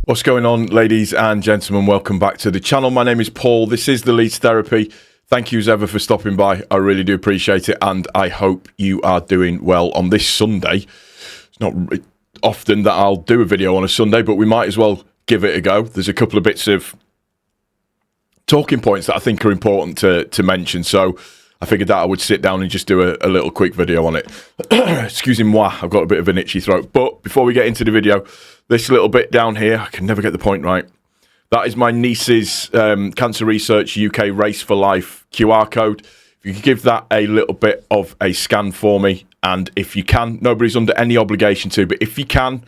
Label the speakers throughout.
Speaker 1: What's going on, ladies and gentlemen? Welcome back to the channel. My name is Paul. This is the Leeds Therapy. Thank you as ever for stopping by. I really do appreciate it, and I hope you are doing well on this Sunday. It's not often that I'll do a video on a Sunday, but we might as well give it a go. There's a couple of bits of talking points that I think are important to mention, so I figured that I would sit down and just do a little quick video on it. Excuse me, I've got a bit of an itchy throat. But before we get into the video, this little bit down here, I can never get the point right. That is my niece's Cancer Research UK Race for Life QR code. If you could give that a little bit of a scan for me, and if you can, nobody's under any obligation to, but if you can,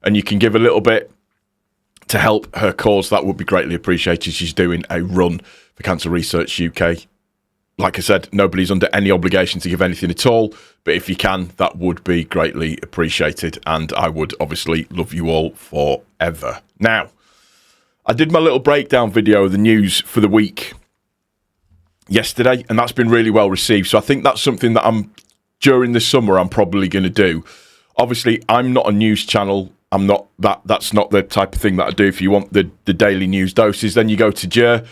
Speaker 1: and you can give a little bit to help her cause, that would be greatly appreciated. She's doing a run for Cancer Research UK. Like I said, nobody's under any obligation to give anything at all, but if you can, that would be greatly appreciated, and I would obviously love you all forever. Now, I did my little breakdown video of the news for the week yesterday, and that's been really well received, so I think that's something that during the summer, I'm probably going to do. Obviously, I'm not a news channel. I'm not that's not the type of thing that I do. If you want the daily news doses, then you go to Jer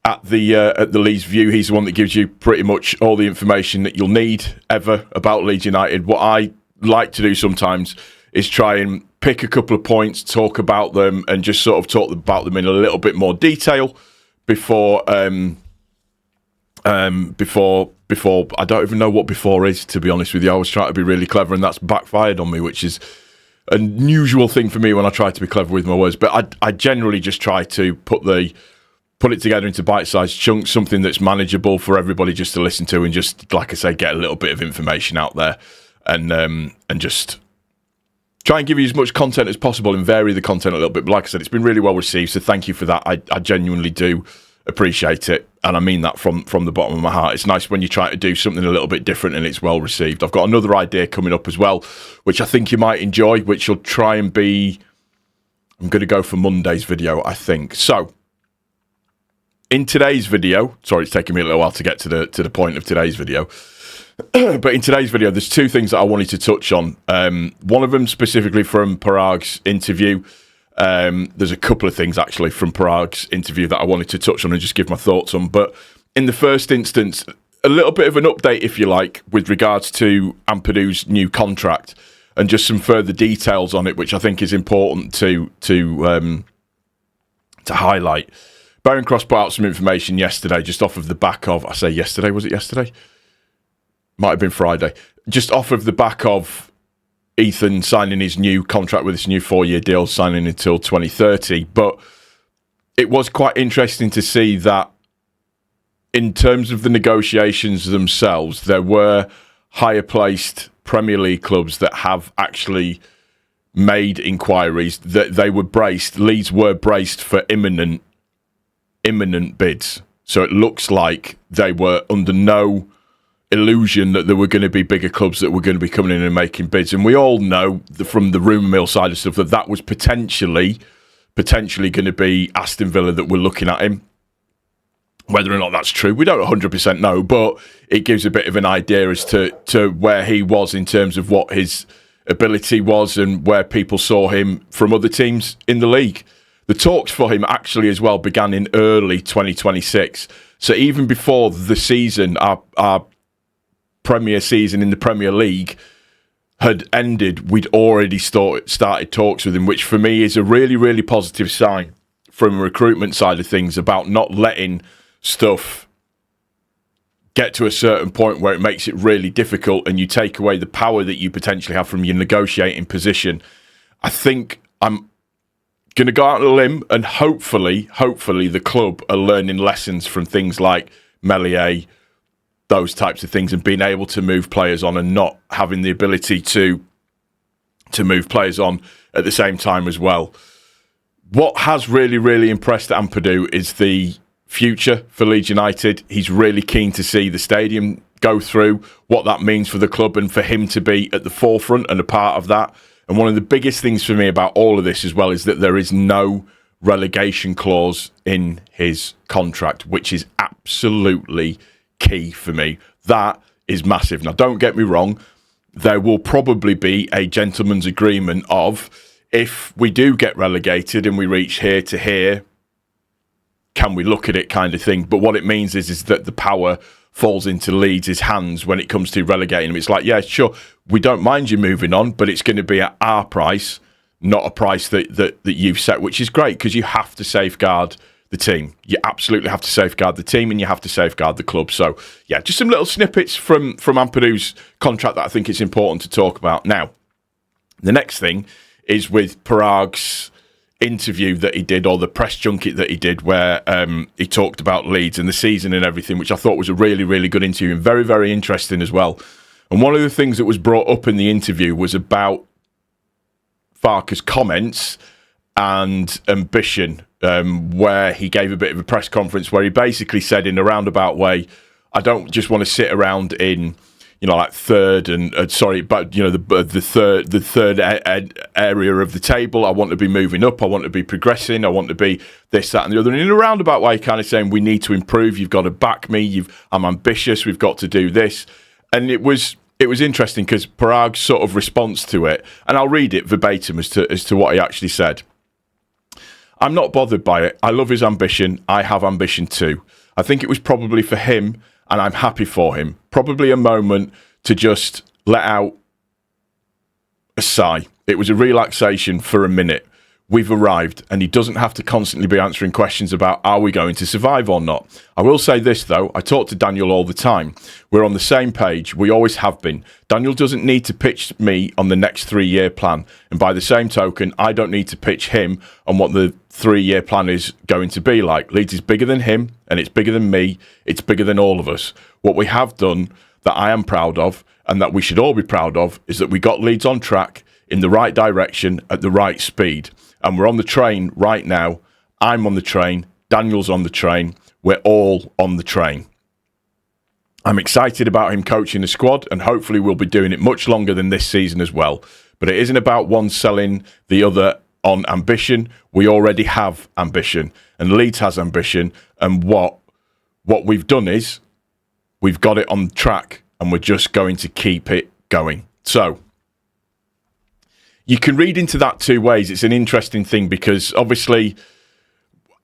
Speaker 1: at the Leeds View. He's the one that gives you pretty much all the information that you'll need ever about Leeds United. What I like to do sometimes is try and pick a couple of points, talk about them, and just sort of talk about them in a little bit more detail before I don't even know what before is, to be honest with you. I was trying to be really clever, and that's backfired on me, which is an unusual thing for me when I try to be clever with my words. But I generally just try to put it together into bite-sized chunks, something that's manageable for everybody just to listen to, and just, like I say, get a little bit of information out there, and just try and give you as much content as possible and vary the content a little bit. But like I said, it's been really well received, so thank you for that. I genuinely do appreciate it, and I mean that from the bottom of my heart. It's nice when you try to do something a little bit different and it's well received. I've got another idea coming up as well, which I think you might enjoy, which will try and be... I'm going to go for Monday's video, I think. So, in today's video, sorry, it's taking me a little while to get to the point of today's video, but in today's video, there's two things that I wanted to touch on. One of them specifically from Parag's interview. There's a couple of things actually from Parag's interview that I wanted to touch on and just give my thoughts on. But in the first instance, a little bit of an update, if you like, with regards to Ampadu's new contract and just some further details on it, which I think is important to highlight. Baron Cross put out some information yesterday, just off of the back of, I say yesterday, was it yesterday? Might have been Friday. Just off of the back of Ethan signing his new contract with this new 4-year deal, signing until 2030. But it was quite interesting to see that in terms of the negotiations themselves, there were higher placed Premier League clubs that have actually made inquiries, that they were braced. Leeds were braced for imminent bids. So it looks like they were under no illusion that there were going to be bigger clubs that were going to be coming in and making bids. And we all know from the rumour mill side of stuff that was potentially going to be Aston Villa that were looking at him. Whether or not that's true, we don't 100% know, but it gives a bit of an idea as to where he was in terms of what his ability was and where people saw him from other teams in the league. The talks for him actually as well began in early 2026. So even before the season, our Premier season in the Premier League had ended, we'd already started talks with him, which for me is a really, really positive sign from a recruitment side of things about not letting stuff get to a certain point where it makes it really difficult and you take away the power that you potentially have from your negotiating position. I think I'm going to go out on a limb, and hopefully the club are learning lessons from things like Melier, those types of things, and being able to move players on and not having the ability to move players on at the same time as well. What has really, really impressed Ampadu is the future for Leeds United. He's really keen to see the stadium go through, what that means for the club, and for him to be at the forefront and a part of that. And one of the biggest things for me about all of this as well is that there is no relegation clause in his contract, which is absolutely key for me. That is massive. Now, don't get me wrong. There will probably be a gentleman's agreement of, if we do get relegated and we reach here to here, can we look at it kind of thing? But what it means is that the power falls into Leeds' hands when it comes to relegating them. It's like, yeah, sure, we don't mind you moving on, but it's going to be at our price, not a price that you've set, which is great because you have to safeguard the team. You absolutely have to safeguard the team and you have to safeguard the club. So, yeah, just some little snippets from Ampadu's contract that I think it's important to talk about. Now, the next thing is with Parag's interview that he did, or the press junket that he did, where he talked about Leeds and the season and everything, which I thought was a really, really good interview and very, very interesting as well. And one of the things that was brought up in the interview was about Farke's comments and ambition, where he gave a bit of a press conference where he basically said in a roundabout way, I don't just want to sit around in, like third and the third area of the table. I want to be moving up. I want to be progressing. I want to be this, that, and the other. And in a roundabout way, kind of saying we need to improve. You've got to back me. I'm ambitious. We've got to do this. And it was interesting because Parag's sort of response to it, and I'll read it verbatim as to what he actually said. I'm not bothered by it. I love his ambition. I have ambition too. I think it was probably for him, and I'm happy for him. Probably a moment to just let out a sigh. It was a relaxation for a minute. We've arrived, and he doesn't have to constantly be answering questions about are we going to survive or not. I will say this, though. I talk to Daniel all the time. We're on the same page. We always have been. Daniel doesn't need to pitch me on the next 3-year plan. And by the same token, I don't need to pitch him on what the 3-year plan is going to be like. Leeds is bigger than him, and it's bigger than me. It's bigger than all of us. What we have done that I am proud of, and that we should all be proud of, is that we got Leeds on track in the right direction at the right speed. And we're on the train right now. I'm on the train. Daniel's on the train. We're all on the train. I'm excited about him coaching the squad, and hopefully we'll be doing it much longer than this season as well. But it isn't about one selling the other on ambition. We already have ambition, and Leeds has ambition. And what we've done is we've got it on track, and we're just going to keep it going. So you can read into that two ways. It's an interesting thing because obviously,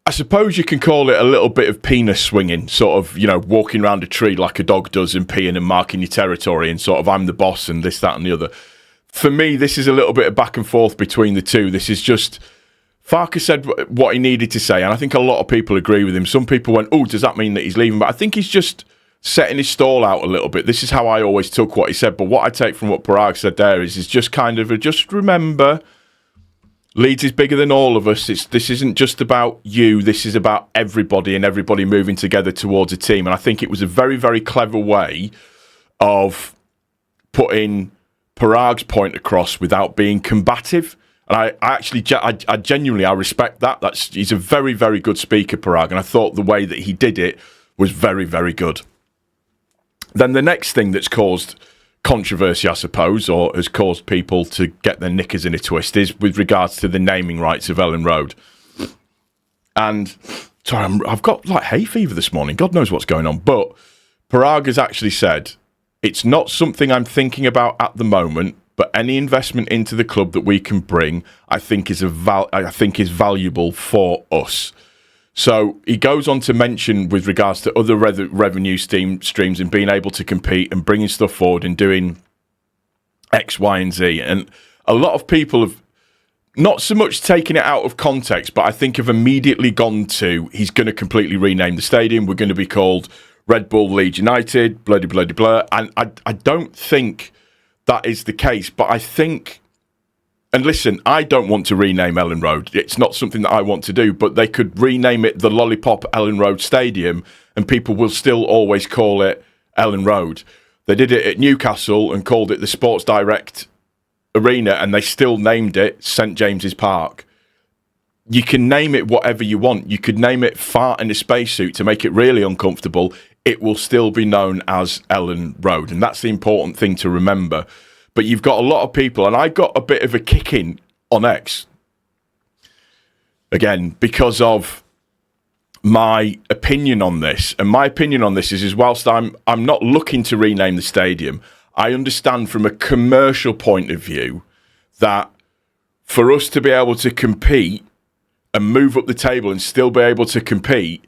Speaker 1: I suppose you can call it a little bit of penis swinging, sort of, walking around a tree like a dog does and peeing and marking your territory and sort of I'm the boss and this, that and the other. For me, this is a little bit of back and forth between the two. This is just, Farke said what he needed to say, and I think a lot of people agree with him. Some people went, oh, does that mean that he's leaving? But I think he's just setting his stall out a little bit. This is how I always took what he said. But what I take from what Parag said there is just kind of just remember, Leeds is bigger than all of us. This isn't just about you. This is about everybody and everybody moving together towards a team. And I think it was a very, very clever way of putting Parag's point across without being combative. And I genuinely respect that. He's a very, very good speaker, Parag. And I thought the way that he did it was very, very good. Then the next thing that's caused controversy, I suppose, or has caused people to get their knickers in a twist is with regards to the naming rights of Elland Road. And sorry, I've got like hay fever this morning. God knows what's going on. But Parag has actually said, it's not something I'm thinking about at the moment, but any investment into the club that we can bring, I think is valuable for us. So he goes on to mention with regards to other revenue streams and being able to compete and bringing stuff forward and doing X, Y, and Z. And a lot of people have not so much taken it out of context, but I think have immediately gone to, he's going to completely rename the stadium. We're going to be called Red Bull Leeds United, blah, blah, blah, blah. And I don't think that is the case, but I think... And listen, I don't want to rename Elland Road. It's not something that I want to do, but they could rename it the Lollipop Elland Road Stadium and people will still always call it Elland Road. They did it at Newcastle and called it the Sports Direct Arena and they still named it St James's Park. You can name it whatever you want. You could name it Fart in a Spacesuit to make it really uncomfortable. It will still be known as Elland Road. And that's the important thing to remember. But you've got a lot of people, and I got a bit of a kick in on X, again, because of my opinion on this. And my opinion on this is whilst I'm not looking to rename the stadium, I understand from a commercial point of view that for us to be able to compete and move up the table and still be able to compete,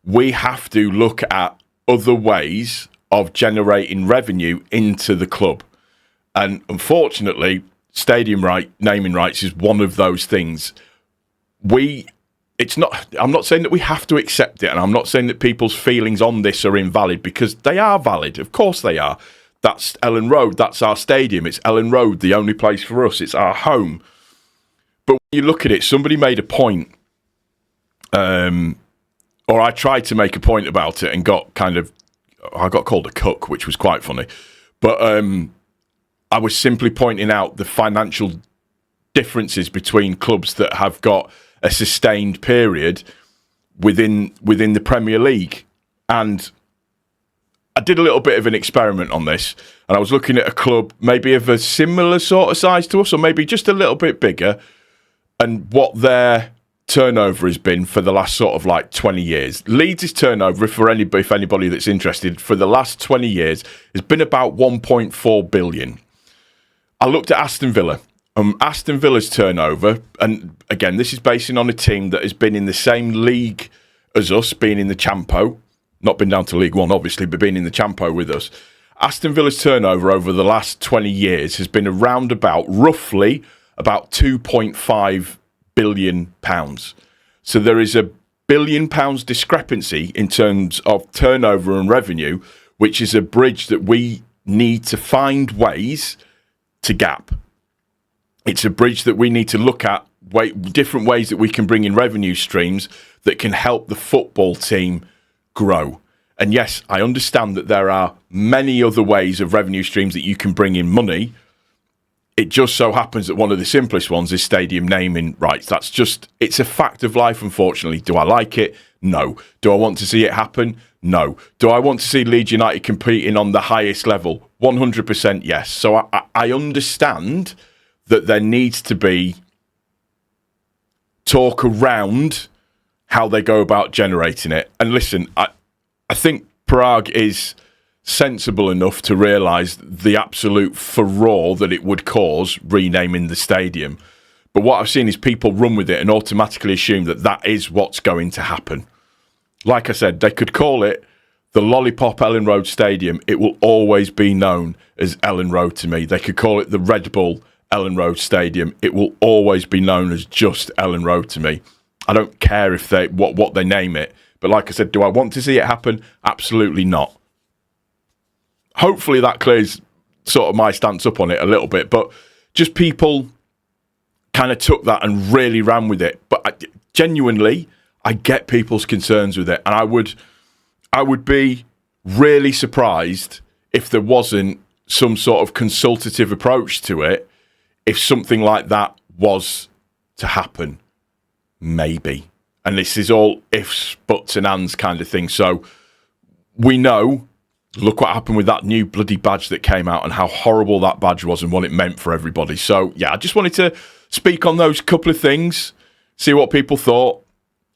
Speaker 1: we have to look at other ways of generating revenue into the club. And unfortunately, naming rights is one of those things. I'm not saying that we have to accept it, and I'm not saying that people's feelings on this are invalid, because they are valid. Of course they are. That's Elland Road. That's our stadium. It's Elland Road, the only place for us. It's our home. But when you look at it, somebody made a point, or I tried to make a point about it and I got called a cuck, which was quite funny. But I was simply pointing out the financial differences between clubs that have got a sustained period within the Premier League. And I did a little bit of an experiment on this, and I was looking at a club maybe of a similar sort of size to us, or maybe just a little bit bigger, and what their turnover has been for the last sort of like 20 years. Leeds' turnover, if anybody that's interested, for the last 20 years has been about 1.4 billion. I looked at Aston Villa. Aston Villa's turnover, and again, this is basing on a team that has been in the same league as us, being in the Champo, not been down to League One, obviously, but being in the Champo with us. Aston Villa's turnover over the last 20 years has been around roughly about £2.5 billion. So there is £1 billion discrepancy in terms of turnover and revenue, which is a bridge that we need to find ways to gap. It's a bridge that we need to look at different ways that we can bring in revenue streams that can help the football team grow. And yes, I understand that there are many other ways of revenue streams that you can bring in money. It just so happens that one of the simplest ones is stadium naming rights. It's a fact of life, unfortunately. Do I like it? No. Do I want to see it happen? No. Do I want to see Leeds United competing on the highest level? 100% yes. So I understand that there needs to be talk around how they go about generating it. And listen, I think Parag is sensible enough to realise the absolute furore that it would cause renaming the stadium. But what I've seen is people run with it and automatically assume that that is what's going to happen. Like I said, they could call it the Lollipop Elland Road Stadium. It will always be known as Elland Road to me. They could call it the Red Bull Elland Road Stadium. It will always be known as just Elland Road to me. I don't care if what they name it. But like I said, do I want to see it happen? Absolutely not. Hopefully that clears sort of my stance up on it a little bit. But just people kind of took that and really ran with it. But genuinely, I get people's concerns with it. And I would be really surprised if there wasn't some sort of consultative approach to it if something like that was to happen. Maybe. And this is all ifs, buts and ands kind of thing. So we know, look what happened with that new bloody badge that came out and how horrible that badge was and what it meant for everybody. So yeah, I just wanted to speak on those couple of things, see what people thought.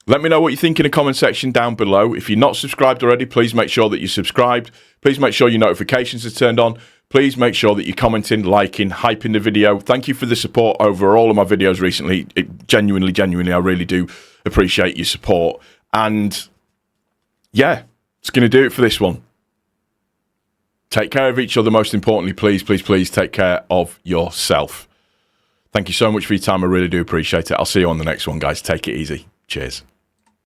Speaker 1: Let me know what you think in the comment section down below. If you're not subscribed already, please make sure that you're subscribed. Please make sure your notifications are turned on. Please make sure that you're commenting, liking, hyping the video. Thank you for the support over all of my videos recently. Genuinely, I really do appreciate your support. And yeah, it's going to do it for this one. Take care of each other. Most importantly, please take care of yourself. Thank you so much for your time. I really do appreciate it. I'll see you on the next one, guys. Take it easy. Cheers.